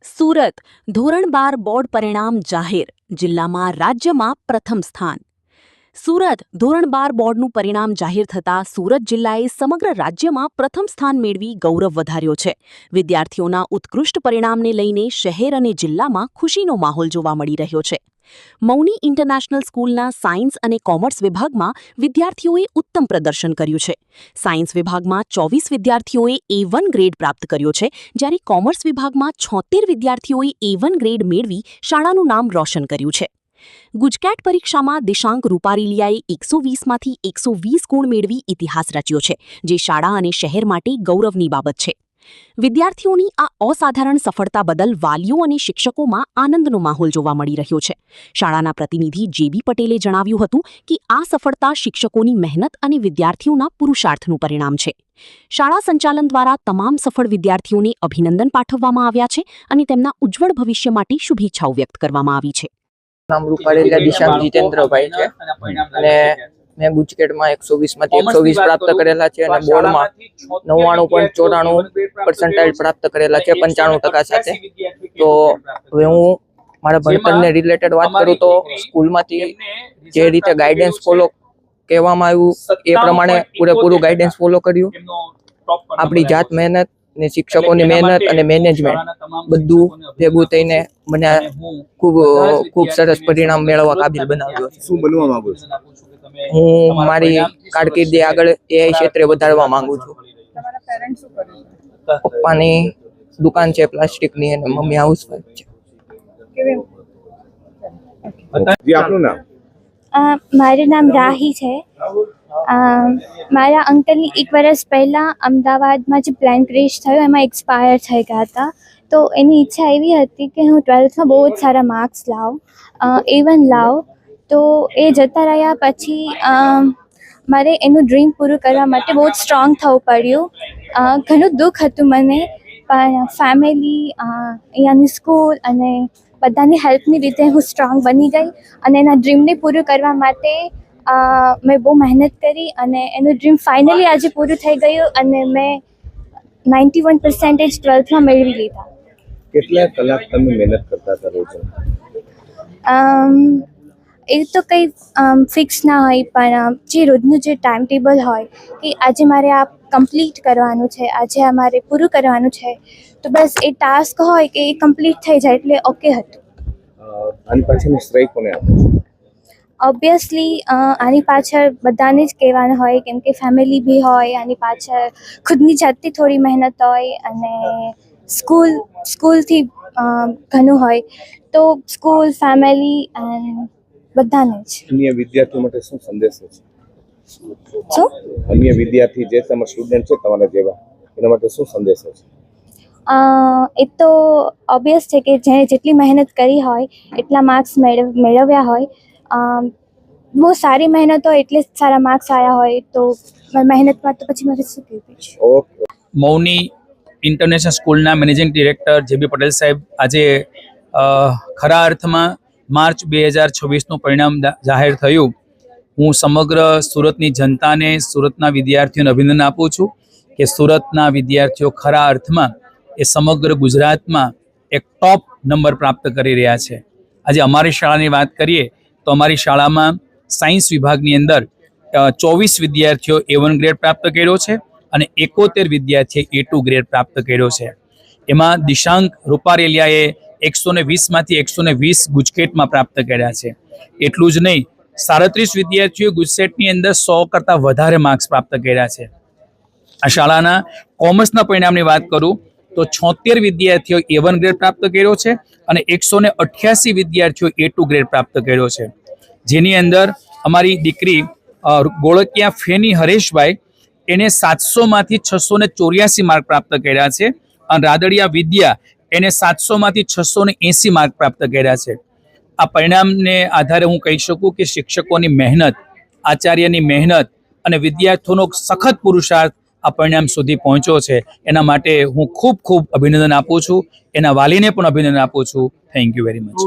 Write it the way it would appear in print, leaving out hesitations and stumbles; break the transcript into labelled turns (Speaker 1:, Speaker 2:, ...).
Speaker 1: સુરત ધોરણ 12 બોર્ડ પરિણામ જાહેર, જિલ્લામાં રાજ્યમાં પ્રથમ સ્થાન. સુરત ધોરણ 12 બોર્ડનું પરિણામ જાહેર થતાં સુરત જિલ્લાએ સમગ્ર રાજ્યમાં પ્રથમ સ્થાન મેળવી ગૌરવ વધાર્યો છે. વિદ્યાર્થીઓના ઉત્કૃષ્ટ પરિણામને લઈને શહેર અને જિલ્લામાં ખુશીનો માહોલ જોવા મળી રહ્યો છે. મૌની ઇન્ટરનેશનલ સ્કૂલના સાયન્સ અને કોમર્સ વિભાગમાં વિદ્યાર્થીઓએ ઉત્તમ પ્રદર્શન કર્યું છે. સાયન્સ વિભાગમાં 24 વિદ્યાર્થીઓએ A1 ગ્રેડ પ્રાપ્ત કર્યો છે, જ્યારે કોમર્સ વિભાગમાં 76 વિદ્યાર્થીઓએ A1 ગ્રેડ મેળવી શાળાનું નામ રોશન કર્યું છે. ગુજકેટ પરીક્ષામાં દિશાંક રૂપારેલિયાએ 120માંથી 120 ગુણ મેળવી ઇતિહાસ રચ્યો છે, જે શાળા અને શહેર માટે ગૌરવની બાબત છે. વિદ્યાર્થીઓની આ અસાધારણ સફળતા બદલ વાલીઓ અને શિક્ષકોમાં આનંદનો માહોલ જોવા મળી રહ્યો છે. શાળાના પ્રતિનિધિ JB પટેલે જણાવ્યું હતું કે આ સફળતા શિક્ષકોની મહેનત અને વિદ્યાર્થીઓના પુરુષાર્થનું પરિણામ છે. શાળા સંચાલન દ્વારા તમામ સફળ વિદ્યાર્થીઓને અભિનંદન પાઠવવામાં આવ્યા છે અને તેમના ઉજ્જવળ ભવિષ્ય માટે શુભેચ્છાઓ વ્યક્ત કરવામાં આવી છે.
Speaker 2: નામ રૂપારેલિયા દિશાંક જીતેન્દ્રભાઈ છે અને મેં ગુજકેટમાં 120માંથી 120 પ્રાપ્ત કરેલા છે અને બોર્ડમાં 99.94% પ્રાપ્ત કરેલા છે 95% સાથે. તો હવે હું મારા ભણતરને રિલેટેડ વાત કરું તો સ્કૂલમાંથી જે રીતે ગાઈડન્સ ફોલો કહેવામાં આવ્યું એ પ્રમાણે પૂરેપૂરું ગાઈડન્સ ફોલો કર્યું. આપણી જાત મહેનત ને શિક્ષકોની મહેનત અને મેનેજમેન્ટ બધું ભેગું થઈને મને ખૂબ સરસ પરિણામ મેળવવા કાબિલ બનાવ્યો છે.
Speaker 3: શું બનવા માંગો છો?
Speaker 2: હું મારી કારકિર્દી આગળ AI ક્ષેત્રે વધારવા માંગુ છું. પપ્પાની દુકાન છે પ્લાસ્ટિકની અને મમ્મી હાઉસવાઈફ છે.
Speaker 3: જી, આપનું નામ?
Speaker 4: મારું નામ રાહી છે. મારા અંકલની 1 વર્ષ પહેલાં અમદાવાદમાં જે પ્લેન ક્રેશ થયો એમાં એક્સપાયર થઈ ગયા હતા. તો એની ઈચ્છા એવી હતી કે હું 12થમાં બહુ જ સારા માર્ક્સ લાવું, A1 લાવું. તો એ જતા રહ્યા પછી મારે એનું ડ્રીમ પૂરું કરવા માટે બહુ જ સ્ટ્રોંગ થવું પડ્યું. ઘણું દુઃખ હતું મને, પણ ફેમિલી, અહીંયાની સ્કૂલ અને બધાની હેલ્પની રીતે હું સ્ટ્રોંગ બની ગઈ અને એના ડ્રીમને પૂરું કરવા માટે મેં બહુ મહેનત કરી અને એનું ડ્રીમ ફાઇનલી આજે પૂરું થઈ ગયું અને મેં 91% 12થમાં મેળવી લીધા.
Speaker 3: કેટલા કલાક તમે મહેનત કરતા હતા રોજ?
Speaker 4: એ તો કંઈ ફિક્સ ના હોય, પણ જે રોજનું જે ટાઈમ ટેબલ હોય કે આજે મારે આ કમ્પ્લીટ કરવાનું છે, આજે અમારે પૂરું કરવાનું છે, તો બસ એ ટાસ્ક હોય કે એ કમ્પ્લીટ થઈ જાય એટલે ઓકે હતું.
Speaker 3: આની પાછળનું શ્રેય કોને આપો છો?
Speaker 4: ઓબ્વિયસલી આની પાછળ બધાને જ કહેવાનું હોય, કેમ કે ફેમિલી બી હોય, આની પાછળ ખુદની જાતની થોડી મહેનત હોય અને સ્કૂલથી ઘણું હોય. તો સ્કૂલ, ફેમિલી એન્ડ બધાને જ.
Speaker 3: અન્ય વિદ્યાર્થીઓ માટે શું સંદેશો છે?
Speaker 4: શું?
Speaker 3: અન્ય વિદ્યાર્થી જે તમારા સ્ટુડન્ટ છે તમારા જેવા, એના માટે શું સંદેશો છે?
Speaker 4: એ તો ઓબ્વિયસ છે કે જેણે જેટલી મહેનત કરી હોય એટલા માર્ક્સ મેળવ્યા હોય. બહુ સારી મહેનત હોય એટલે સારા માર્ક્સ આવ્યા હોય. તો મહેનતમાં તો પછી મારે શું કહેવું છે.
Speaker 3: ઓકે.
Speaker 5: મૌની ઇન્ટરનેશનલ સ્કૂલના મેનેજિંગ ડિરેક્ટર JB પટેલ સાહેબ આજે ખરા અર્થમાં માર્ચ 2026નું પરિણામ જાહેર થયું. હું સમગ્ર સુરતની જનતાને, સુરતના વિદ્યાર્થીઓને અભિનંદન આપું છું કે સુરતના વિદ્યાર્થીઓ ખરા અર્થમાં એ સમગ્ર ગુજરાતમાં એક ટોપ નંબર પ્રાપ્ત કરી રહ્યા છે. આજે અમારી શાળાની વાત કરીએ તો અમારી શાળામાં સાયન્સ વિભાગની અંદર 24 વિદ્યાર્થીઓ A1 ગ્રેડ પ્રાપ્ત કર્યો છે અને 71 વિદ્યાર્થીએ A2 ગ્રેડ પ્રાપ્ત કર્યો છે. એમાં દિશાંક રૂપારેલિયાએ 120માંથી 120 ગુજકેટમાં પ્રાપ્ત કર્યા છે. એટલું જ નહીં, 37 વિદ્યાર્થીઓ ગુજકેટની અંદર 100 કરતાં વધારે માર્ક્સ પ્રાપ્ત કર્યા છે. આ શાળાના કોમર્સના પરિણામની વાત કરું તો 76 વિદ્યાર્થીઓ A1 ગ્રેડ પ્રાપ્ત કર્યો છે અને 188 વિદ્યાર્થીઓ A2 ગ્રેડ પ્રાપ્ત કર્યો છે. જેની અંદર અમારી દીકરી ગોળકિયા ફેની હરેશભાઈ, એને 700માંથી 684 માર્ક પ્રાપ્ત કર્યા છે અને રાદડિયા વિદ્યા એને 700માંથી 680 માર્ક પ્રાપ્ત કર્યા છે. આ પરિણામને આધારે હું કહી શકું કે શિક્ષકોની મહેનત, આચાર્યની મહેનત અને વિદ્યાર્થીઓનો સખત પુરુષાર્થ આ પરિણામ સુધી પહોંચ્યો છે. એના માટે હું ખૂબ અભિનંદન આપું છું. એના વાલીને પણ અભિનંદન આપું છું. Thank you very much.